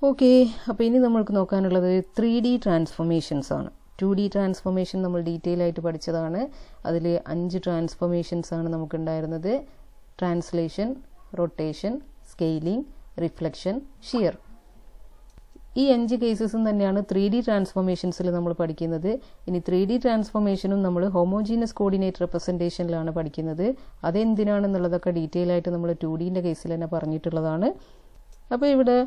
Okay, അപ്പോൾ ഇനി നമ്മൾക്ക് നോക്കാനുള്ളത് 3D ട്രാൻസ്ഫോർമേഷൻസ് ആണ്. 2D ട്രാൻസ്ഫോർമേഷൻ നമ്മൾ ഡീറ്റെയിൽ ആയിട്ട് പഠിച്ചതാണ്. അതിൽ 5 ട്രാൻസ്ഫോർമേഷൻസ് ആണ് നമുക്കുണ്ടായിരുന്നത്. Translation, rotation, scaling, reflection, shear. ഈ 5 കേസസും തന്നെയാണ് 3D ട്രാൻസ്ഫോർമേഷൻസിൽ നമ്മൾ പഠിക്കുന്നത്. ഇനി 3D ട്രാൻസ്ഫോർമേഷനും നമ്മൾ ഹോമോജീനസ് കോർഡിനേറ്റ് റെപ്രസെൻറ്റേഷനിലാണ് പഠിക്കുന്നത്. അതെന്തിനാണെന്നുള്ളതൊക്കെ ഡീറ്റെയിൽ ആയിട്ട് നമ്മൾ 2Dൻ്റെ കേസിൽ തന്നെ പറഞ്ഞിട്ടുള്ളതാണ്. അപ്പോൾ ഇവിടെ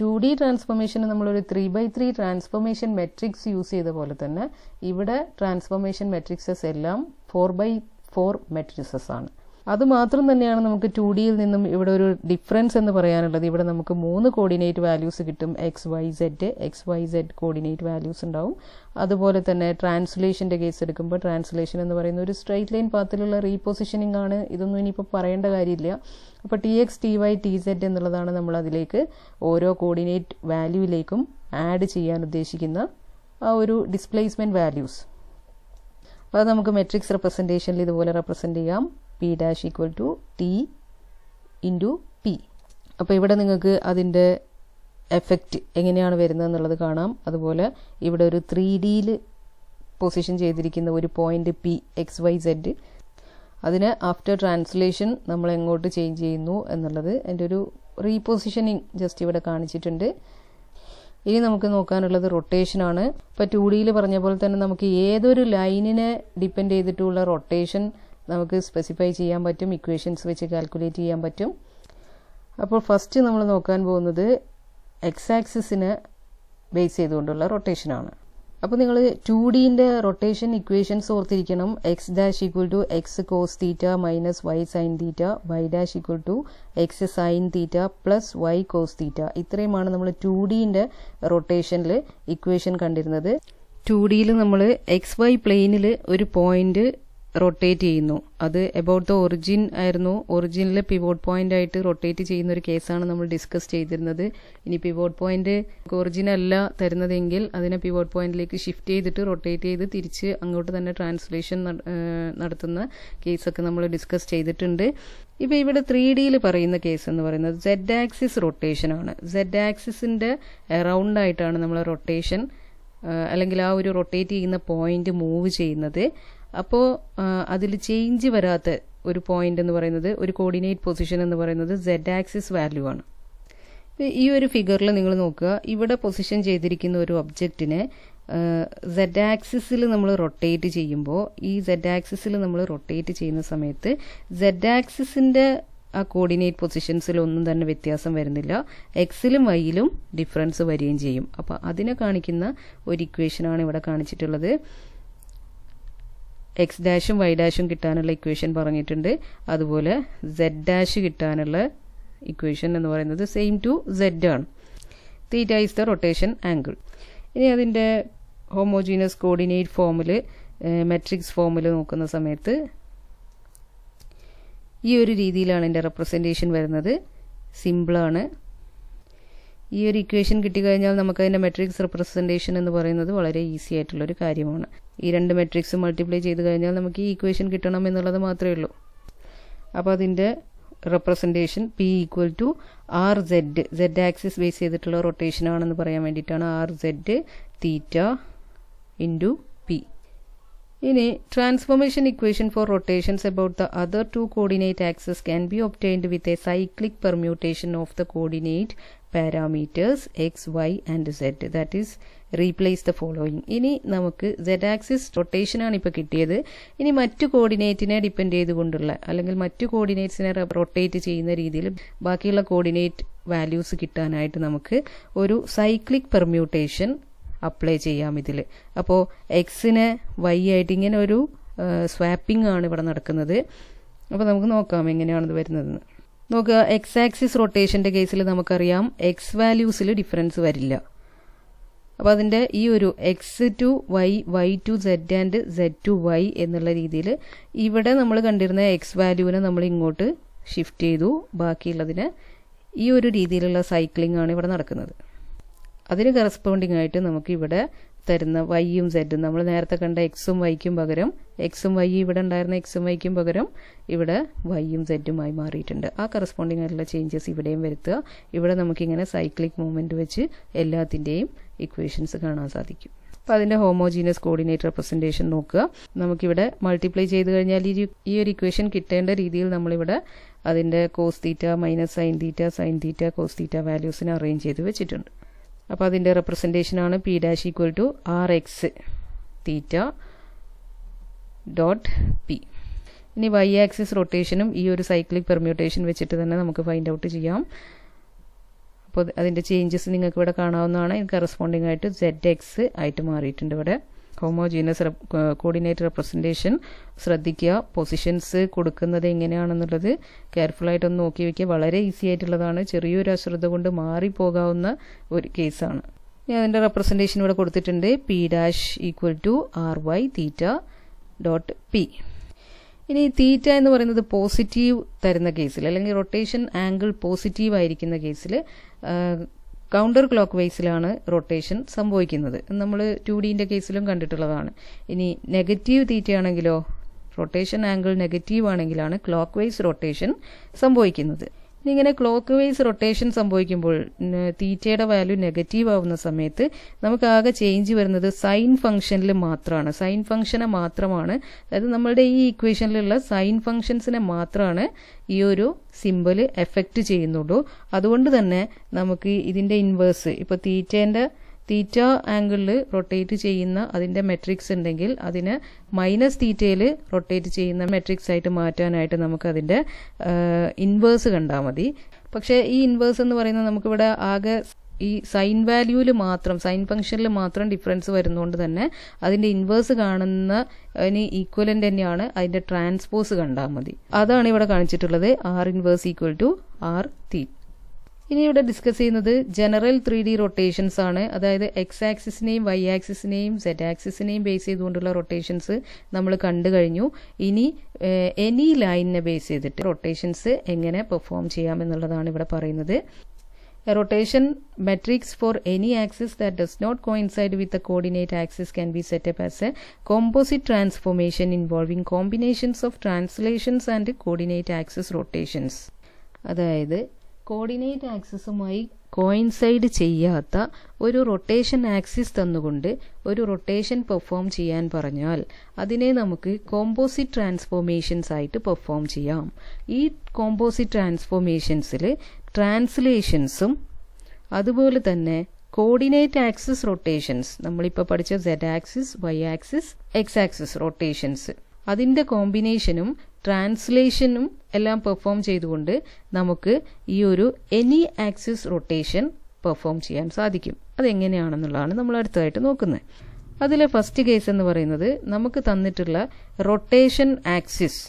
2D ട്രാൻസ്ഫോർമേഷന് നമ്മളൊരു 3x3 ട്രാൻസ്ഫോർമേഷൻ മെട്രിക്സ് യൂസ് ചെയ്ത പോലെ തന്നെ ഇവിടെ ട്രാൻസ്ഫോർമേഷൻ മെട്രിക്സസ് എല്ലാം 4x4 മെട്രിക്സസ് ആണ്. അതുമാത്രം തന്നെയാണ് നമുക്ക് 2Dയിൽ നിന്നും ഇവിടെ ഒരു ഡിഫറൻസ് എന്ന് പറയാനുള്ളത്. ഇവിടെ നമുക്ക് 3 കോർഡിനേറ്റ് വാല്യൂസ് കിട്ടും. XYZ കോർഡിനേറ്റ് വാല്യൂസ് ഉണ്ടാവും. അതുപോലെ തന്നെ ട്രാൻസ്ലേഷൻ്റെ കേസ് എടുക്കുമ്പോൾ ട്രാൻസ്ലേഷൻ എന്ന് പറയുന്ന ഒരു സ്ട്രൈറ്റ് ലൈൻ പാത്തിലുള്ള റീപൊസിഷനിങ് ആണ്. ഇതൊന്നും ഇനിയിപ്പോൾ പറയേണ്ട കാര്യമില്ല. അപ്പോൾ TX, TY, TZ എന്നുള്ളതാണ് നമ്മൾ അതിലേക്ക് ഓരോ കോർഡിനേറ്റ് വാല്യൂയിലേക്കും ആഡ് ചെയ്യാൻ ഉദ്ദേശിക്കുന്ന ആ ഒരു ഡിസ്പ്ലേസ്മെൻറ്റ് വാല്യൂസ്. അപ്പോൾ അത് നമുക്ക് മെട്രിക്സ് റെപ്രസെൻറ്റേഷനിൽ ഇതുപോലെ റെപ്രസെൻറ്റ് ചെയ്യാം. P' = T × P. അപ്പോൾ ഇവിടെ നിങ്ങൾക്ക് അതിൻ്റെ എഫക്റ്റ് എങ്ങനെയാണ് വരുന്നത് എന്നുള്ളത് കാണാം. അതുപോലെ ഇവിടെ ഒരു 3Dയിൽ പൊസിഷൻ ചെയ്തിരിക്കുന്ന ഒരു പോയിന്റ് P XYZ, അതിന് ആഫ്റ്റർ ട്രാൻസ്ലേഷൻ നമ്മൾ എങ്ങോട്ട് ചേഞ്ച് ചെയ്യുന്നു എന്നുള്ളത് എൻ്റെ ഒരു റീപൊസിഷനിങ് ജസ്റ്റ് ഇവിടെ കാണിച്ചിട്ടുണ്ട്. ഇനി നമുക്ക് നോക്കാനുള്ളത് റൊട്ടേഷനാണ്. ഇപ്പോൾ 2Dയിൽ പറഞ്ഞ പോലെ തന്നെ നമുക്ക് ഏതൊരു ലൈനിനെ ഡിപ്പെൻഡ് ചെയ്തിട്ടുള്ള റൊട്ടേഷൻ നമുക്ക് സ്പെസിഫൈ ചെയ്യാൻ പറ്റും, ഇക്വേഷൻസ് വെച്ച് കാൽക്കുലേറ്റ് ചെയ്യാൻ പറ്റും. അപ്പോൾ ഫസ്റ്റ് നമ്മൾ നോക്കാൻ പോകുന്നത് എക്സ് ആക്സിസിനെ ബേസ് ചെയ്തുകൊണ്ടുള്ള റൊട്ടേഷനാണ്. അപ്പോൾ നിങ്ങൾ 2Dൻ്റെ റൊട്ടേഷൻ ഇക്വേഷൻസ് ഓർത്തിരിക്കണം. X' = X cos θ - Y sin θ, Y' = X sin θ + Y cos θ. ഇത്രയുമാണ് നമ്മൾ 2Dൻ്റെ റൊട്ടേഷനിൽ ഇക്വേഷൻ കണ്ടിരുന്നത്. 2Dയിൽ നമ്മൾ XY പ്ലെയിനിൽ ഒരു പോയിന്റ് റൊട്ടേറ്റ് ചെയ്യുന്നു. അത് എബൌട്ട് ദ ഒറിജിൻ ആയിരുന്നു. ഒറിജിനിൽ പിവോട്ട് പോയിന്റ് ആയിട്ട് റൊട്ടേറ്റ് ചെയ്യുന്ന ഒരു കേസാണ് നമ്മൾ ഡിസ്കസ് ചെയ്തിരുന്നത്. ഇനി പിവോട്ട് പോയിന്റ് ഒറിജിൻ അല്ല തരുന്നതെങ്കിൽ അതിനെ പിവോട്ട് പോയിന്റിലേക്ക് ഷിഫ്റ്റ് ചെയ്തിട്ട് റൊട്ടേറ്റ് ചെയ്ത് തിരിച്ച് അങ്ങോട്ട് തന്നെ ട്രാൻസ്ലേഷൻ നടത്തുന്ന കേസൊക്കെ നമ്മൾ ഡിസ്കസ് ചെയ്തിട്ടുണ്ട്. ഇപ്പോൾ ഇവിടെ 3Dയിൽ പറയുന്ന കേസ് എന്ന് പറയുന്നത് Z ആക്സിസ് റൊട്ടേഷൻ ആണ്. Z ആക്സിസിൻ്റെ അറൗണ്ട് ആയിട്ടാണ് നമ്മൾ റൊട്ടേഷൻ അല്ലെങ്കിൽ ആ ഒരു റൊട്ടേറ്റ് ചെയ്യുന്ന പോയിന്റ് മൂവ് ചെയ്യുന്നത്. അപ്പോൾ അതിൽ ചേഞ്ച് വരാത്ത ഒരു പോയിന്റ് എന്ന് പറയുന്നത്, ഒരു കോർഡിനേറ്റ് പൊസിഷൻ എന്ന് പറയുന്നത് Z ആക്സിസ് വാല്യൂ ആണ്. ഈ ഒരു ഫിഗറിൽ നിങ്ങൾ നോക്കുക, ഇവിടെ പൊസിഷൻ ചെയ്തിരിക്കുന്ന ഒരു ഒബ്ജക്റ്റിനെ Z ആക്സിസിൽ നമ്മൾ റൊട്ടേറ്റ് ചെയ്യുമ്പോൾ ഈ Z ആക്സിസിൽ നമ്മൾ റൊട്ടേറ്റ് ചെയ്യുന്ന സമയത്ത് Z ആക്സിസിൻ്റെ ആ കോർഡിനേറ്റ് പൊസിഷൻസിലൊന്നും തന്നെ വ്യത്യാസം വരുന്നില്ല. എക്സിലും വൈയിലും ഡിഫറൻസ് വരികയും ചെയ്യും. അപ്പോൾ അതിനെ കാണിക്കുന്ന ഒരു ഇക്വേഷനാണ് ഇവിടെ കാണിച്ചിട്ടുള്ളത്. X' Y' കിട്ടാനുള്ള ഇക്വേഷൻ പറഞ്ഞിട്ടുണ്ട്. അതുപോലെ Z' കിട്ടാനുള്ള ഇക്വേഷൻ എന്ന് പറയുന്നത് സെയിം ടു Z ആണ്. Theta is the rotation angle. ഇനി അതിൻ്റെ ഹോമോജീനസ് കോർഡിനേറ്റ് ഫോമിൽ, മെട്രിക്സ് ഫോമിൽ നോക്കുന്ന സമയത്ത് ഈ ഒരു രീതിയിലാണ് എൻ്റെ റെപ്രസെൻറ്റേഷൻ വരുന്നത്. സിമ്പിളാണ്. ഈ ഒരു ഇക്വേഷൻ കിട്ടിക്കഴിഞ്ഞാൽ നമുക്കതിൻ്റെ മെട്രിക്സ് റെപ്രസെൻറ്റേഷൻ എന്ന് പറയുന്നത് വളരെ ഈസി ആയിട്ടുള്ളൊരു കാര്യമാണ്. ഈ 2 മെട്രിക്സ് മൾട്ടിപ്ലൈ ചെയ്ത് കഴിഞ്ഞാൽ നമുക്ക് ഈ ഇക്വേഷൻ കിട്ടണം എന്നുള്ളത് മാത്രമേ ഉള്ളൂ. അപ്പോൾ അതിൻ്റെ representation P = RZ, Z axis base ചെയ്തിട്ടുള്ള റൊട്ടേഷൻ ആണെന്ന് പറയാൻ വേണ്ടിയിട്ടാണ് RZ θ × P. ഇനി transformation equation for rotations about the other 2 coordinate axes can be obtained with a cyclic permutation of the coordinate parameters X, Y and Z. That is replace the following. ഇനി നമുക്ക് Z axis റൊട്ടേഷനാണ് ഇപ്പോൾ കിട്ടിയത്. ഇനി മറ്റു കോർഡിനേറ്റിനെ depend ചെയ്തുകൊണ്ടുള്ള അല്ലെങ്കിൽ മറ്റു കോർഡിനേറ്റ്സിനെ rotate ചെയ്യുന്ന രീതിയിൽ ബാക്കിയുള്ള കോർഡിനേറ്റ് വാല്യൂസ് കിട്ടാനായിട്ട് നമുക്ക് ഒരു സൈക്ലിക് പെർമ്യൂട്ടേഷൻ അപ്ലൈ ചെയ്യാം ഇതിൽ. അപ്പോൾ എക്സിനെ വൈ ആയിട്ട് ഇങ്ങനെ ഒരു സ്വാപ്പിംഗ് ആണ് ഇവിടെ നടക്കുന്നത്. അപ്പോൾ നമുക്ക് നോക്കാം എങ്ങനെയാണത് വരുന്നതെന്ന്. നോക്കുക, എക്സ് ആക്സിസ് റൊട്ടേഷൻ്റെ കേസിൽ നമുക്കറിയാം എക്സ് വാല്യൂസിൽ ഡിഫറൻസ് വരില്ല. അപ്പോൾ അതിൻ്റെ ഈ ഒരു X to Y, Y to Z and Z to Y എന്നുള്ള രീതിയിൽ ഇവിടെ നമ്മൾ കണ്ടിരുന്ന എക്സ് വാല്യൂവിനെ നമ്മൾ ഇങ്ങോട്ട് ഷിഫ്റ്റ് ചെയ്തു. ബാക്കിയുള്ളതിന് ഈ ഒരു രീതിയിലുള്ള സൈക്ലിംഗ് ആണ് ഇവിടെ നടക്കുന്നത്. അതിന് കറസ്പോണ്ടിങ് ആയിട്ട് നമുക്ക് ഇവിടെ തരുന്ന വൈയും സെഡും, നമ്മൾ നേരത്തെ കണ്ട എക്സും വൈക്കും പകരം എക്സും വൈ ഇവിടെ ഉണ്ടായിരുന്ന എക്സും വൈക്കും പകരം ഇവിടെ വൈയും സെഡുമായി മാറിയിട്ടുണ്ട്. ആ കറസ്പോണ്ടിങ് ആയിട്ടുള്ള ചേഞ്ചസ് ഇവിടെയും വരുത്തുക. ഇവിടെ നമുക്കിങ്ങനെ സൈക്ലിക് മൂവ്മെന്റ് വെച്ച് എല്ലാത്തിൻ്റെയും ഇക്വേഷൻസ് കാണാൻ സാധിക്കും. അപ്പോൾ അതിൻ്റെ ഹോമോജീനിയസ് കോർഡിനേറ്റ് റെപ്രസെൻറ്റേഷൻ നോക്കുക. നമുക്കിവിടെ മൾട്ടിപ്ലൈ ചെയ്ത് കഴിഞ്ഞാൽ ഈ ഒരു ഇക്വേഷൻ കിട്ടേണ്ട രീതിയിൽ നമ്മളിവിടെ അതിൻ്റെ cos theta minus sine theta cos theta വാല്യൂസിനെ അറേഞ്ച് ചെയ്ത് വെച്ചിട്ടുണ്ട്. അപ്പോൾ അതിൻ്റെ റെപ്രസെൻറ്റേഷനാണ് P dash equal to R X theta dot P. ഇനി വൈ ആക്സിസ് റൊട്ടേഷനും ഈ ഒരു സൈക്ലിക് പെർമ്യൂട്ടേഷൻ വെച്ചിട്ട് തന്നെ നമുക്ക് ഫൈൻഡ് ഔട്ട് ചെയ്യാം. അപ്പോൾ അതിൻ്റെ ചേഞ്ചസ് നിങ്ങൾക്ക് ഇവിടെ കാണാവുന്നതാണ്. കറസ്പോണ്ടിങ് ആയിട്ട് ZX ആയിട്ട് മാറിയിട്ടുണ്ട്. ഇവിടെ ഹോമോജീനസ് കോർഡിനേറ്റ് റെപ്രസെൻറ്റേഷൻ ശ്രദ്ധിക്കുക. പൊസിഷൻസ് കൊടുക്കുന്നത് എങ്ങനെയാണെന്നുള്ളത് കെയർഫുള്ളായിട്ടൊന്ന് നോക്കി വയ്ക്കുക. വളരെ ഈസി ആയിട്ടുള്ളതാണ്. ചെറിയൊരു അശ്രദ്ധ കൊണ്ട് മാറിപ്പോകാവുന്ന ഒരു കേസാണ്. ഇനി അതിൻ്റെ റെപ്രസെൻറ്റേഷൻ ഇവിടെ കൊടുത്തിട്ടുണ്ട്. P dash equal to RY theta dot P. ഇനി തീറ്റ എന്ന് പറയുന്നത് പോസിറ്റീവ് തരുന്ന കേസിൽ അല്ലെങ്കിൽ റൊട്ടേഷൻ ആംഗിൾ പോസിറ്റീവ് ആയിരിക്കുന്ന കേസിൽ കൗണ്ടർ ക്ലോക്ക് വൈസിലാണ് റൊട്ടേഷൻ സംഭവിക്കുന്നത്. നമ്മൾ 2Dൻ്റെ കേസിലും കണ്ടിട്ടുള്ളതാണ്. ഇനി നെഗറ്റീവ് തീറ്റയാണെങ്കിലോ, റൊട്ടേഷൻ ആംഗിൾ നെഗറ്റീവ് ആണെങ്കിലാണ് ക്ലോക്ക് വൈസ് റൊട്ടേഷൻ സംഭവിക്കുന്നത്. ഇനി ഇങ്ങനെ ക്ലോക്ക് വൈസ് റൊട്ടേഷൻ സംഭവിക്കുമ്പോൾ തീറ്റയുടെ വാല്യൂ നെഗറ്റീവ് ആവുന്ന സമയത്ത് നമുക്ക് ആകെ ചേഞ്ച് വരുന്നത് സൈൻ ഫംഗ്ഷനിൽ മാത്രമാണ്. സൈൻ ഫംഗ്ഷനെ മാത്രമാണ്, അതായത് നമ്മളുടെ ഈ ഇക്വേഷനിലുള്ള സൈൻ ഫംഗ്ഷൻസിനെ മാത്രമാണ് ഈ ഒരു സിമ്പിൾ എഫക്റ്റ് ചെയ്യുന്നുള്ളൂ. അതുകൊണ്ട് തന്നെ നമുക്ക് ഇതിൻ്റെ ഇൻവേഴ്സ്, ഇപ്പോൾ തീറ്റ ആംഗിളിൽ റൊട്ടേറ്റ് ചെയ്യുന്ന അതിൻ്റെ മെട്രിക്സ് ഉണ്ടെങ്കിൽ അതിനെ മൈനസ് തീറ്റയിൽ റൊട്ടേറ്റ് ചെയ്യുന്ന മെട്രിക്സ് ആയിട്ട് മാറ്റാനായിട്ട് നമുക്ക് അതിൻ്റെ ഇൻവേഴ്സ് കണ്ടാൽ മതി. പക്ഷേ ഈ ഇൻവേഴ്സ് എന്ന് പറയുന്നത് നമുക്കിവിടെ ആകെ ഈ സൈൻ വാല്യൂവിൽ മാത്രം, സൈൻ ഫംഗ്ഷനിൽ മാത്രം ഡിഫറൻസ് വരുന്നതുകൊണ്ട് തന്നെ അതിൻ്റെ ഇൻവേഴ്സ് കാണുന്ന ഈക്വലൻ്റ് തന്നെയാണ്. അതിൻ്റെ ട്രാൻസ്പോസ് കണ്ടാൽ മതി. അതാണ് ഇവിടെ കാണിച്ചിട്ടുള്ളത്. R inverse equal to R theta. ഇനി ഇവിടെ ഡിസ്കസ് ചെയ്യുന്നത് ജനറൽ 3D റൊട്ടേഷൻസ് ആണ്. അതായത് എക്സ് ആക്സിസിനെയും വൈ ആക്സിസിനെയും സെഡ് ആക്സിസിനെയും ബേസ് ചെയ്തുകൊണ്ടുള്ള റൊട്ടേഷൻസ് നമ്മൾ കണ്ടു കഴിഞ്ഞു. ഇനി എനി ലൈനിനെ ബേസ് ചെയ്തിട്ട് റൊട്ടേഷൻസ് എങ്ങനെ പെർഫോം ചെയ്യാം എന്നുള്ളതാണ് ഇവിടെ പറയുന്നത്. A rotation matrix for any axis that does not coincide with the coordinate axis can be set up as a composite transformation involving combinations of translations and coordinate axis rotations. അതായത് coordinate ആക്സിസുമായി coincide ചെയ്യാത്ത ഒരു rotation axis തന്നുകൊണ്ട് ഒരു rotation perform ചെയ്യാൻ പറഞ്ഞാൽ അതിനെ നമുക്ക് composite transformations ആയിട്ട് പെർഫോം ചെയ്യാം. ഈ കോമ്പോസിറ്റ് ട്രാൻസ്ഫോർമേഷൻസിൽ ട്രാൻസ്ലേഷൻസും അതുപോലെ തന്നെ കോർഡിനേറ്റ് ആക്സിസ് റൊട്ടേഷൻസ്, നമ്മളിപ്പോൾ പഠിച്ച Z axis, Y axis, X axis rotations, അതിൻ്റെ കോമ്പിനേഷനും ട്രാൻസ്ലേഷനും എല്ലാം പെർഫോം ചെയ്തുകൊണ്ട് നമുക്ക് ഈ ഒരു എനി ആക്സിസ് റൊട്ടേഷൻ പെർഫോം ചെയ്യാൻ സാധിക്കും. അതെങ്ങനെയാണെന്നുള്ളതാണ് നമ്മൾ അടുത്തതായിട്ട് നോക്കുന്നത്. അതിലെ ഫസ്റ്റ് കേസ് എന്ന് പറയുന്നത് നമുക്ക് തന്നിട്ടുള്ള റൊട്ടേഷൻ ആക്സിസ്,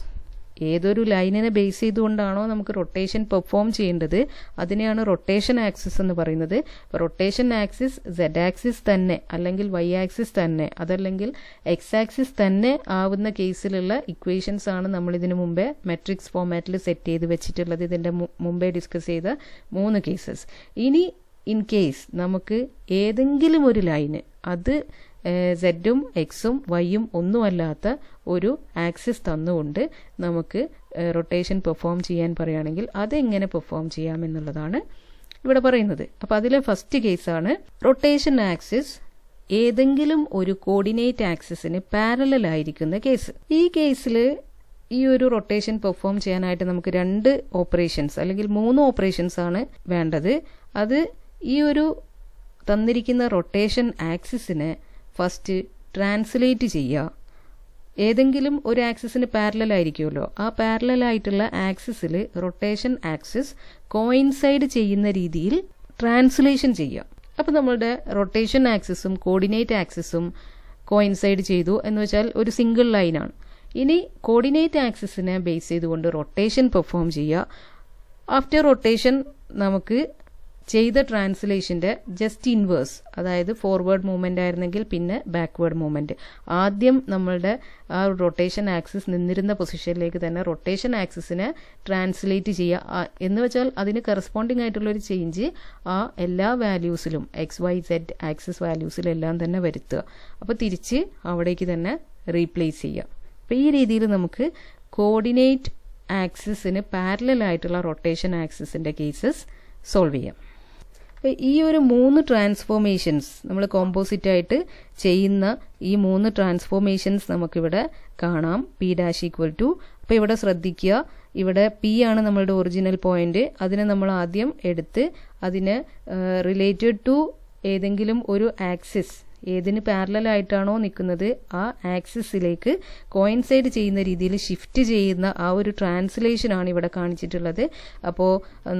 ഏതൊരു ലൈനിനെ ബേസ് ചെയ്തുകൊണ്ടാണോ നമുക്ക് റൊട്ടേഷൻ പെർഫോം ചെയ്യേണ്ടത് അതിനെയാണ് റൊട്ടേഷൻ ആക്സിസ് എന്ന് പറയുന്നത്. റൊട്ടേഷൻ ആക്സിസ് Z ആക്സിസ് തന്നെ അല്ലെങ്കിൽ Y ആക്സിസ് തന്നെ അതല്ലെങ്കിൽ X ആക്സിസ് തന്നെ ആവുന്ന കേസിലുള്ള ഇക്വേഷൻസ് ആണ് നമ്മൾ ഇതിനു മുമ്പേ മെട്രിക്സ് ഫോമാറ്റിൽ സെറ്റ് ചെയ്ത് വെച്ചിട്ടുള്ളത്. ഇതിൻ്റെ മുമ്പേ ഡിസ്കസ് ചെയ്ത 3 കേസസ്. ഇനി ഇൻ കേസ് നമുക്ക് ഏതെങ്കിലും ഒരു ലൈന് അത് സെഡും എക്സും വൈയും ഒന്നുമല്ലാത്ത ഒരു ആക്സിസ് തന്നുകൊണ്ട് നമുക്ക് റൊട്ടേഷൻ പെർഫോം ചെയ്യാൻ പറയുകയാണെങ്കിൽ അതെങ്ങനെ പെർഫോം ചെയ്യാം എന്നുള്ളതാണ് ഇവിടെ പറയുന്നത്. അപ്പോൾ അതിലെ ഫസ്റ്റ് കേസാണ് റൊട്ടേഷൻ ആക്സിസ് ഏതെങ്കിലും ഒരു കോർഡിനേറ്റ് ആക്സിസിന് പാരലൽ ആയിരിക്കുന്ന കേസ്. ഈ കേസിൽ ഈ ഒരു റൊട്ടേഷൻ പെർഫോം ചെയ്യാനായിട്ട് നമുക്ക് 2 ഓപ്പറേഷൻസ് അല്ലെങ്കിൽ 3 ഓപ്പറേഷൻസ് ആണ് വേണ്ടത്. അത് ഈ ഒരു തന്നിരിക്കുന്ന റൊട്ടേഷൻ ആക്സിസിനെ ഫസ്റ്റ് ട്രാൻസ്ലേറ്റ് ചെയ്യുക. ഏതെങ്കിലും ഒരു ആക്സിസിന് പാരലൽ ആയിരിക്കുമല്ലോ, ആ പാരലൽ ആയിട്ടുള്ള ആക്സിസിൽ റൊട്ടേഷൻ ആക്സിസ് കോയിൻസൈഡ് ചെയ്യുന്ന രീതിയിൽ ട്രാൻസ്ലേഷൻ ചെയ്യുക. അപ്പോൾ നമ്മളുടെ റൊട്ടേഷൻ ആക്സിസും കോർഡിനേറ്റ് ആക്സിസും കോയിൻസൈഡ് ചെയ്തു എന്ന് വെച്ചാൽ ഒരു സിംഗിൾ ലൈനാണ്. ഇനി കോർഡിനേറ്റ് ആക്സിസിനെ ബേസ് ചെയ്തുകൊണ്ട് റൊട്ടേഷൻ പെർഫോം ചെയ്യുക. ആഫ്റ്റർ റൊട്ടേഷൻ നമുക്ക് ചെയ്ത ട്രാൻസ്ലേഷൻ്റെ ജസ്റ്റ് ഇൻവേഴ്സ്, അതായത് ഫോർവേഡ് മൂവ്മെൻ്റ് ആയിരുന്നെങ്കിൽ പിന്നെ ബാക്ക്വേർഡ് മൂവ്മെൻറ്റ്. ആദ്യം നമ്മളുടെ ആ റൊട്ടേഷൻ ആക്സിസ് നിന്നിരുന്ന പൊസിഷനിലേക്ക് തന്നെ റൊട്ടേഷൻ ആക്സിസിനെ ട്രാൻസ്ലേറ്റ് ചെയ്യുക എന്ന് വെച്ചാൽ അതിന് കറസ്പോണ്ടിങ് ആയിട്ടുള്ളൊരു ചേഞ്ച് ആ എല്ലാ വാല്യൂസിലും XYZ ആക്സിസ് വാല്യൂസിലെല്ലാം തന്നെ വരുത്തുക. അപ്പോൾ തിരിച്ച് അവിടേക്ക് തന്നെ റീപ്ലേസ് ചെയ്യുക. അപ്പോൾ ഈ രീതിയിൽ നമുക്ക് കോർഡിനേറ്റ് ആക്സിസിന് പാരലൽ ആയിട്ടുള്ള റൊട്ടേഷൻ ആക്സിസിൻ്റെ കേസസ് സോൾവ് ചെയ്യാം. അപ്പോൾ ഈ ഒരു 3 ട്രാൻസ്ഫോർമേഷൻസ് നമ്മൾ കോമ്പോസിറ്റ് ആയിട്ട് ചെയ്യുന്ന ഈ 3 ട്രാൻസ്ഫോർമേഷൻസ് നമുക്കിവിടെ കാണാം. P' അപ്പോൾ ഇവിടെ ശ്രദ്ധിക്കുക, ഇവിടെ P ആണ് നമ്മളുടെ ഒറിജിനൽ പോയിന്റ്. അതിനെ നമ്മൾ ആദ്യം എടുത്ത് അതിന് റിലേറ്റഡ് ടു ഏതെങ്കിലും ഒരു ആക്സിസ്, ഏതിന് പാരലൽ ആയിട്ടാണോ നിൽക്കുന്നത് ആ ആക്സിസിലേക്ക് കോയിൻസൈഡ് ചെയ്യുന്ന രീതിയിൽ ഷിഫ്റ്റ് ചെയ്യുന്ന ആ ഒരു ട്രാൻസ്ലേഷനാണ് ഇവിടെ കാണിച്ചിട്ടുള്ളത്. അപ്പോൾ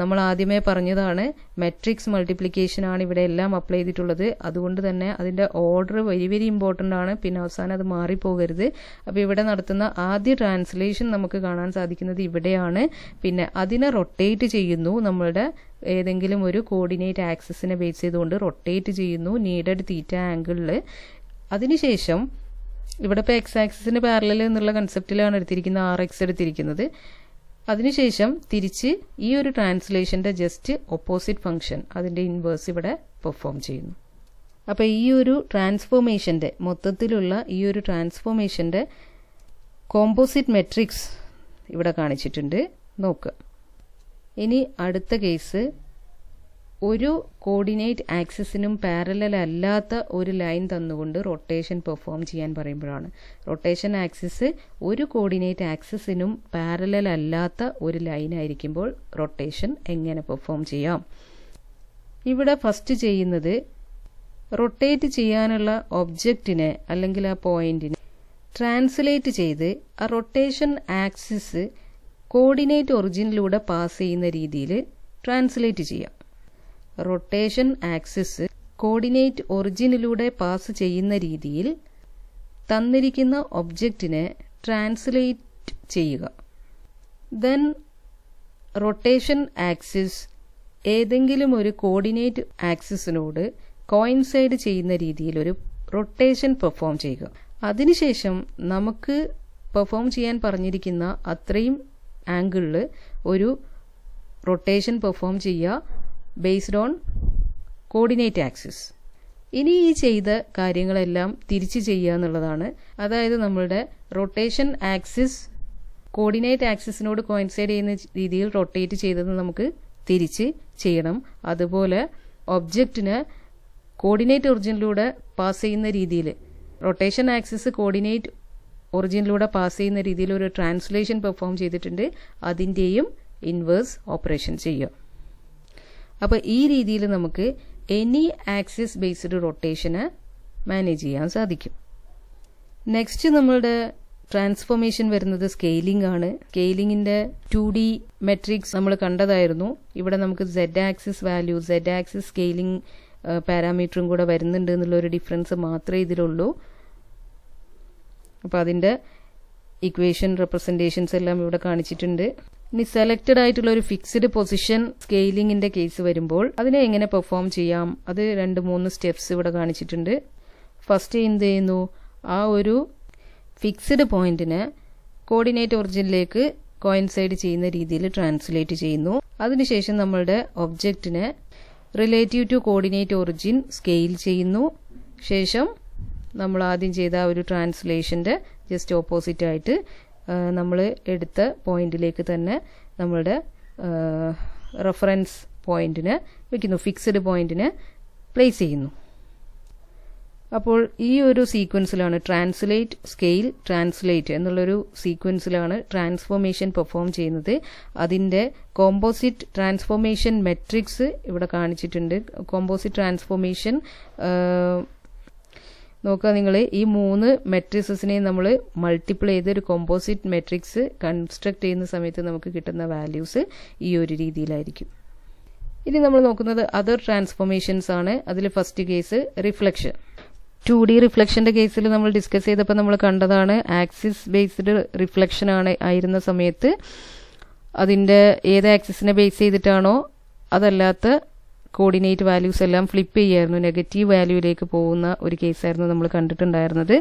നമ്മൾ ആദ്യമേ പറഞ്ഞതാണ് മെട്രിക്സ് മൾട്ടിപ്ലിക്കേഷൻ ആണ് ഇവിടെ എല്ലാം അപ്ലൈ ചെയ്തിട്ടുള്ളത്. അതുകൊണ്ട് തന്നെ അതിൻ്റെ ഓർഡർ വെരി വെരി ഇമ്പോർട്ടൻ്റ് ആണ്. പിന്നെ അവസാനം അത് മാറിപ്പോകരുത്. അപ്പോൾ ഇവിടെ നടത്തുന്ന ആദ്യ ട്രാൻസ്ലേഷൻ നമുക്ക് കാണാൻ സാധിക്കുന്നത് ഇവിടെയാണ്. പിന്നെ അതിനെ റൊട്ടേറ്റ് ചെയ്യുന്നു, നമ്മളുടെ ഏതെങ്കിലും ഒരു കോർഡിനേറ്റ് ആക്സിസിനെ ബേസ് ചെയ്തുകൊണ്ട് റൊട്ടേറ്റ് ചെയ്യുന്നു നീഡഡ് തീറ്റ ആംഗിളിൽ. അതിനുശേഷം ഇവിടെ ഇപ്പോൾ എക്സ് ആക്സിസിന് പാരലൽ എന്നുള്ള കൺസെപ്റ്റിലാണ് എടുത്തിരിക്കുന്നത്, RX എടുത്തിരിക്കുന്നത്. അതിനുശേഷം തിരിച്ച് ഈ ഒരു ട്രാൻസ്ലേഷൻ്റെ ജസ്റ്റ് ഓപ്പോസിറ്റ് ഫംഗ്ഷൻ, അതിൻ്റെ ഇൻവേഴ്സ് ഇവിടെ പെർഫോം ചെയ്യുന്നു. അപ്പോൾ ഈ ഒരു ട്രാൻസ്ഫോർമേഷൻ്റെ മൊത്തത്തിലുള്ള ഈ ഒരു ട്രാൻസ്ഫോർമേഷൻ്റെ കോമ്പോസിറ്റ് മെട്രിക്സ് ഇവിടെ കാണിച്ചിട്ടുണ്ട്, നോക്കുക. ഇനി അടുത്ത കേസ്, ഒരു കോർഡിനേറ്റ് ആക്സിസിനും പാരലൽ അല്ലാത്ത ഒരു ലൈൻ തന്നുകൊണ്ട് റൊട്ടേഷൻ പെർഫോം ചെയ്യാൻ പറയുമ്പോഴാണ്. റൊട്ടേഷൻ ആക്സിസ് ഒരു കോർഡിനേറ്റ് ആക്സിസിനും പാരലൽ അല്ലാത്ത ഒരു ലൈൻ ആയിരിക്കുമ്പോൾ റൊട്ടേഷൻ എങ്ങനെ പെർഫോം ചെയ്യാം? ഇവിടെ ഫസ്റ്റ് ചെയ്യുന്നത് റൊട്ടേറ്റ് ചെയ്യാനുള്ള ഒബ്ജക്റ്റിനെ അല്ലെങ്കിൽ ആ പോയിന്റിനെ ട്രാൻസ്ലേറ്റ് ചെയ്ത് ആ റൊട്ടേഷൻ ആക്സിസ് കോർഡിനേറ്റ് ഒറിജിനിലൂടെ പാസ് ചെയ്യുന്ന രീതിയിൽ ട്രാൻസ്ലേറ്റ് ചെയ്യാം. റൊട്ടേഷൻ ആക്സിസ് കോർഡിനേറ്റ് ഒറിജിനിലൂടെ പാസ് ചെയ്യുന്ന രീതിയിൽ തന്നിരിക്കുന്ന ഒബ്ജക്റ്റിനെ ട്രാൻസ്ലേറ്റ് ചെയ്യുക. ദെൻ റൊട്ടേഷൻ ആക്സിസ് ഏതെങ്കിലും ഒരു കോർഡിനേറ്റ് ആക്സിസിനോട് കോയിൻസൈഡ് ചെയ്യുന്ന രീതിയിൽ ഒരു റൊട്ടേഷൻ പെർഫോം ചെയ്യുക. അതിനുശേഷം നമുക്ക് പെർഫോം ചെയ്യാൻ പറഞ്ഞിരിക്കുന്ന അത്രയും ആംഗിളിൽ ഒരു റൊട്ടേഷൻ പെർഫോം ചെയ്യുക ബേസ്ഡ് ഓൺ കോർഡിനേറ്റ് ആക്സിസ്. ഇനി ഈ ചെയ്ത കാര്യങ്ങളെല്ലാം തിരിച്ച് ചെയ്യുക എന്നുള്ളതാണ്. അതായത് നമ്മളുടെ റൊട്ടേഷൻ ആക്സിസ് കോർഡിനേറ്റ് ആക്സിസിനോട് കോയിൻസൈഡ് ചെയ്യുന്ന രീതിയിൽ റൊട്ടേറ്റ് ചെയ്തത് നമുക്ക് തിരിച്ച് ചെയ്യണം. അതുപോലെ ഒബ്ജക്റ്റിന് കോർഡിനേറ്റ് ഒറിജിനിലൂടെ പാസ് ചെയ്യുന്ന രീതിയിൽ റൊട്ടേഷൻ ആക്സിസ് കോർഡിനേറ്റ് ഒറിജിനിലൂടെ പാസ് ചെയ്യുന്ന രീതിയിൽ ഒരു ട്രാൻസ്ലേഷൻ പെർഫോം ചെയ്തിട്ടുണ്ട്, അതിൻ്റെയും ഇൻവേഴ്സ് ഓപ്പറേഷൻ ചെയ്യുക. അപ്പോൾ ഈ രീതിയിൽ നമുക്ക് എനി ആക്സിസ് ബേസ്ഡ് റൊട്ടേഷന് മാനേജ് ചെയ്യാൻ സാധിക്കും. നെക്സ്റ്റ് നമ്മളുടെ ട്രാൻസ്ഫോർമേഷൻ വരുന്നത് സ്കെയിലിംഗ് ആണ്. സ്കെയിലിങ്ങിൻ്റെ 2D മെട്രിക്സ് നമ്മൾ കണ്ടതായിരുന്നു. ഇവിടെ നമുക്ക് Z axis value, Z axis scaling പാരാമീറ്ററും കൂടെ വരുന്നുണ്ട് എന്നുള്ളൊരു ഡിഫറൻസ് മാത്രമേ ഇതിലുള്ളൂ. അപ്പോൾ അതിൻ്റെ ഇക്വേഷൻ റെപ്രസെൻറ്റേഷൻസ് എല്ലാം ഇവിടെ കാണിച്ചിട്ടുണ്ട്. ഇനി സെലക്റ്റഡ് ആയിട്ടുള്ള ഒരു ഫിക്സ്ഡ് പൊസിഷൻ സ്കെയിലിങ്ങിൻ്റെ കേസ് വരുമ്പോൾ അതിനെ എങ്ങനെ പെർഫോം ചെയ്യാം, അത് 2-3 സ്റ്റെപ്സ് ഇവിടെ കാണിച്ചിട്ടുണ്ട്. ഫസ്റ്റ് എന്ത് ചെയ്യുന്നു, ആ ഒരു ഫിക്സ്ഡ് പോയിന്റിനെ കോർഡിനേറ്റ് ഒറിജിനിലേക്ക് കോയിൻസൈഡ് ചെയ്യുന്ന രീതിയിൽ ട്രാൻസ്ലേറ്റ് ചെയ്യുന്നു. അതിനുശേഷം നമ്മളുടെ ഒബ്ജക്റ്റിനെ relative to coordinate origin scale ചെയ്യുന്നു. ശേഷം നമ്മൾ ആദ്യം ചെയ്ത ആ ഒരു ട്രാൻസ്ലേഷൻ്റെ ജസ്റ്റ് ഓപ്പോസിറ്റ് ആയിട്ട് നമ്മൾ എടുത്ത പോയിന്റിലേക്ക് തന്നെ നമ്മളുടെ റെഫറൻസ് പോയിന്റിനെ വയ്ക്കുന്നു, ഫിക്സ്ഡ് പോയിന്റിനെ പ്ലേസ് ചെയ്യുന്നു. അപ്പോൾ ഈ ഒരു സീക്വൻസിലാണ് ട്രാൻസ്ലേറ്റ്, സ്കെയിൽ, ട്രാൻസ്ലേറ്റ് എന്നുള്ളൊരു സീക്വൻസിലാണ് ട്രാൻസ്ഫോർമേഷൻ പെർഫോം ചെയ്യുന്നത്. അതിൻ്റെ കോമ്പോസിറ്റ് ട്രാൻസ്ഫോർമേഷൻ മെട്രിക്സ് ഇവിടെ കാണിച്ചിട്ടുണ്ട്. കോമ്പോസിറ്റ് ട്രാൻസ്ഫോർമേഷൻ നോക്കുക നിങ്ങൾ, ഈ 3 മെട്രിക്സിനെ നമ്മൾ മൾട്ടിപ്ലൈ ചെയ്ത് ഒരു കോമ്പോസിറ്റ് മെട്രിക്സ് കൺസ്ട്രക്ട് ചെയ്യുന്ന സമയത്ത് നമുക്ക് കിട്ടുന്ന വാല്യൂസ് ഈ ഒരു രീതിയിലായിരിക്കും. ഇനി നമ്മൾ നോക്കുന്നത് അതർ ട്രാൻസ്ഫോർമേഷൻസ് ആണ്. അതിൽ ഫസ്റ്റ് കേസ് റിഫ്ലക്ഷൻ. 2D റിഫ്ലക്ഷൻ്റെ കേസിൽ നമ്മൾ ഡിസ്കസ് ചെയ്തപ്പോൾ നമ്മൾ കണ്ടതാണ് ആക്സിസ് ബേസ്ഡ് റിഫ്ലക്ഷൻ ആയിരുന്ന സമയത്ത് അതിൻ്റെ ഏത് ആക്സിസിനെ ബേസ് ചെയ്തിട്ടാണോ അതല്ലാത്ത കോർഡിനേറ്റ് വാല്യൂസ് എല്ലാം ഫ്ലിപ്പ് ചെയ്യായിരുന്നു, നെഗറ്റീവ് വാല്യൂയിലേക്ക് പോകുന്ന ഒരു കേസായിരുന്നു നമ്മൾ കണ്ടിട്ടുണ്ടായിരുന്നത്.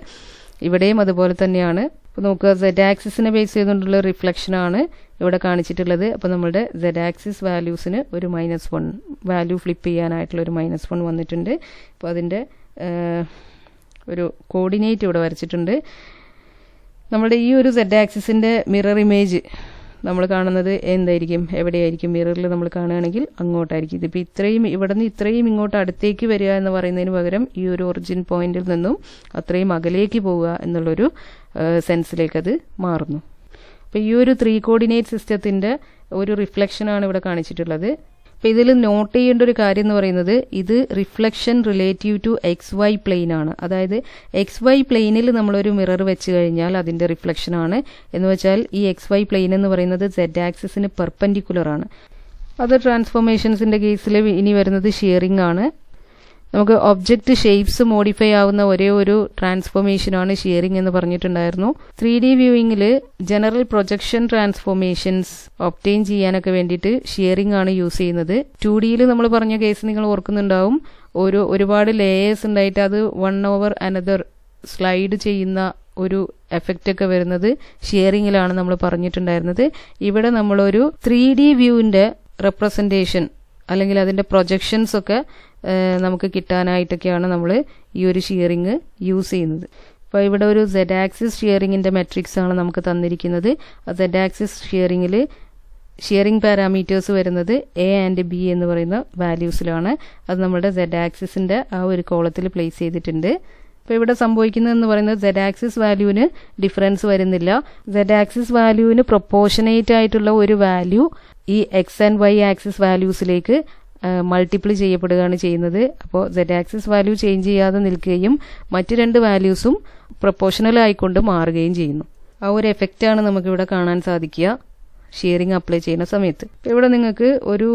ഇവിടെയും അതുപോലെ തന്നെയാണ്. അപ്പോൾ നോക്കുക, സെഡ് ആക്സിസിനെ ബേസ് ചെയ്തുകൊണ്ടുള്ള റിഫ്ലക്ഷനാണ് ഇവിടെ കാണിച്ചിട്ടുള്ളത്. അപ്പോൾ നമ്മുടെ സെഡ് ആക്സിസ് വാല്യൂസിന് ഒരു -1 വാല്യൂ ഫ്ലിപ്പ് ചെയ്യാനായിട്ടുള്ള ഒരു -1 വന്നിട്ടുണ്ട്. അപ്പോൾ അതിൻ്റെ ഒരു കോർഡിനേറ്റ് ഇവിടെ വരച്ചിട്ടുണ്ട്. നമ്മുടെ ഈ ഒരു സെഡ് ആക്സിസിൻ്റെ മിറർ ഇമേജ് നമ്മൾ കാണുന്നത് എന്തായിരിക്കും, എവിടെയായിരിക്കും? മിററിൽ നമ്മൾ കാണുകയാണെങ്കിൽ അങ്ങോട്ടായിരിക്കും. ഇതിപ്പോൾ ഇത്രയും ഇവിടെ നിന്ന് ഇത്രയും ഇങ്ങോട്ട് അടുത്തേക്ക് വരിക എന്ന് പറയുന്നതിന് പകരം ഈ ഒരു ഒറിജിൻ പോയിന്റിൽ നിന്നും അത്രയും അകലേക്ക് പോവുക എന്നുള്ളൊരു സെൻസിലേക്ക് അത് മാറുന്നു. അപ്പോൾ ഈ ഒരു 3 കോർഡിനേറ്റ് സിസ്റ്റത്തിൻ്റെ ഒരു റിഫ്ലക്ഷനാണ് ഇവിടെ കാണിച്ചിട്ടുള്ളത്. അപ്പോൾ ഇതിൽ നോട്ട് ചെയ്യേണ്ട ഒരു കാര്യം എന്ന് പറയുന്നത്, ഇത് reflection relative to XY plane ആണ്. അതായത് XY പ്ലെയിനിൽ നമ്മളൊരു മിറർ വെച്ച് കഴിഞ്ഞാൽ അതിൻ്റെ റിഫ്ലക്ഷനാണ്. എന്ന് വെച്ചാൽ ഈ XY പ്ലെയിൻ എന്ന് പറയുന്നത് Z ആക്സിസിന് പെർപെൻഡിക്കുലർ ആണ്. അത് ട്രാൻസ്ഫോർമേഷൻസിൻ്റെ കേസിൽ ഇനി വരുന്നത് ഷിയറിംഗ് ആണ്. നമുക്ക് ഒബ്ജക്റ്റ് ഷേപ്സ് മോഡിഫൈ ആവുന്ന ഒരേ ഒരു ട്രാൻസ്ഫോർമേഷനാണ് ഷിയറിംഗ് എന്ന് പറഞ്ഞിട്ടുണ്ടായിരുന്നു. 3D വ്യൂയിങ്ങിൽ ജനറൽ പ്രൊജക്ഷൻ ട്രാൻസ്ഫോർമേഷൻസ് ഒബ്റ്റെയിൻ ചെയ്യാനൊക്കെ വേണ്ടിയിട്ട് ഷിയറിംഗ് ആണ് യൂസ് ചെയ്യുന്നത്. 2Dയിൽ നമ്മൾ പറഞ്ഞ കേസ് നിങ്ങൾ ഓർക്കുന്നുണ്ടാവും. ഒരുപാട് ലേയേഴ്സ് ഉണ്ടായിട്ട് അത് വൺ ഓവർ അനദർ സ്ലൈഡ് ചെയ്യുന്ന ഒരു എഫക്റ്റ് ഒക്കെ വരുന്നത് ഷിയറിംഗിലാണ് നമ്മൾ പറഞ്ഞിട്ടുണ്ടായിരുന്നത്. ഇവിടെ നമ്മളൊരു 3D വ്യൂവിൻ്റെ റെപ്രസെൻറ്റേഷൻ അല്ലെങ്കിൽ അതിൻ്റെ പ്രൊജക്ഷൻസ് ഒക്കെ നമുക്ക് കിട്ടാനായിട്ടൊക്കെയാണ് നമ്മൾ ഈ ഒരു ഷിയറിംഗ് യൂസ് ചെയ്യുന്നത്. അപ്പോൾ ഇവിടെ ഒരു Z ആക്സിസ് ഷിയറിംഗിൻ്റെ മെട്രിക്സ് ആണ് നമുക്ക് തന്നിരിക്കുന്നത്. Z ആക്സിസ് ഷിയറിംഗിൽ ഷിയറിംഗ് പാരാമീറ്റേഴ്സ് വരുന്നത് A ആൻഡ് B എന്ന് പറയുന്ന വാല്യൂസിലാണ്. അത് നമ്മുടെ Z ആക്സിസിൻ്റെ ആ ഒരു കോളത്തിൽ പ്ലേസ് ചെയ്തിട്ടുണ്ട്. അപ്പോൾ ഇവിടെ സംഭവിക്കുന്നതെന്ന് പറയുന്നത് Z ആക്സിസ് വാല്യൂവിന് ഡിഫറൻസ് വരുന്നില്ല. Z ആക്സിസ് വാല്യൂവിന് പ്രൊപ്പോർഷനേറ്റ് ആയിട്ടുള്ള ഒരു വാല്യൂ ഈ X ആൻഡ് Y ആക്സിസ് വാല്യൂസിലേക്ക് മൾട്ടിപ്ലൈ ചെയ്യപ്പെടുകയാണ് ചെയ്യുന്നത്. അപ്പോൾ Z ആക്സിസ് വാല്യൂ ചേഞ്ച് ചെയ്യാതെ നിൽക്കുകയും മറ്റ് 2 വാല്യൂസും പ്രൊപ്പോർഷണൽ ആയിക്കൊണ്ട് മാറുകയും ചെയ്യുന്നു. ആ ഒരു എഫക്റ്റാണ് നമുക്കിവിടെ കാണാൻ സാധിക്കുക ഷിയറിംഗ് അപ്ലൈ ചെയ്യുന്ന സമയത്ത്. ഇവിടെ നിങ്ങൾക്ക് ഒരു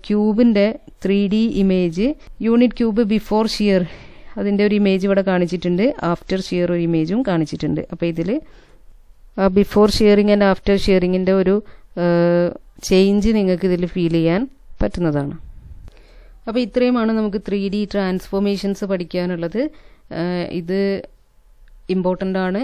ക്യൂബിൻ്റെ 3D image, unit cube before shear അതിൻ്റെ ഒരു ഇമേജ് ഇവിടെ കാണിച്ചിട്ടുണ്ട്. ആഫ്റ്റർ ഷിയർ ഒരു ഇമേജും കാണിച്ചിട്ടുണ്ട്. അപ്പോൾ ഇതിൽ ബിഫോർ ഷിയറിംഗ് ആൻഡ് ആഫ്റ്റർ ഷിയറിങ്ങിൻ്റെ ഒരു ചേഞ്ച് നിങ്ങൾക്ക് ഇതിൽ ഫീൽ ചെയ്യാൻ പറ്റുന്നതാണ്. അപ്പോൾ ഇത്രയുമാണ് നമുക്ക് 3D ട്രാൻസ്ഫോർമേഷൻസ് പഠിക്കാനുള്ളത്. ഇത് ഇമ്പോർട്ടൻ്റ് ആണ്.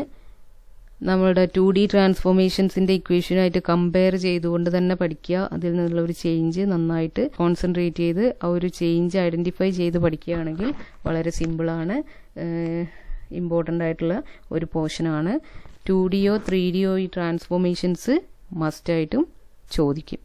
നമ്മളുടെ 2D ട്രാൻസ്ഫോർമേഷൻസിൻ്റെ ഇക്വേഷനായിട്ട് കമ്പയർ ചെയ്തുകൊണ്ട് തന്നെ പഠിക്കുക. അതിൽ നിന്നുള്ള ഒരു ചേഞ്ച് നന്നായിട്ട് കോൺസെൻട്രേറ്റ് ചെയ്ത് ആ ഒരു ചേഞ്ച് ഐഡൻറ്റിഫൈ ചെയ്ത് പഠിക്കുകയാണെങ്കിൽ വളരെ സിമ്പിളാണ്. ഇമ്പോർട്ടൻ്റ് ആയിട്ടുള്ള ഒരു പോർഷനാണ്. 2Dയോ 3Dയോ ഈ ട്രാൻസ്ഫോർമേഷൻസ് മസ്റ്റായിട്ടും ചോദിക്കും.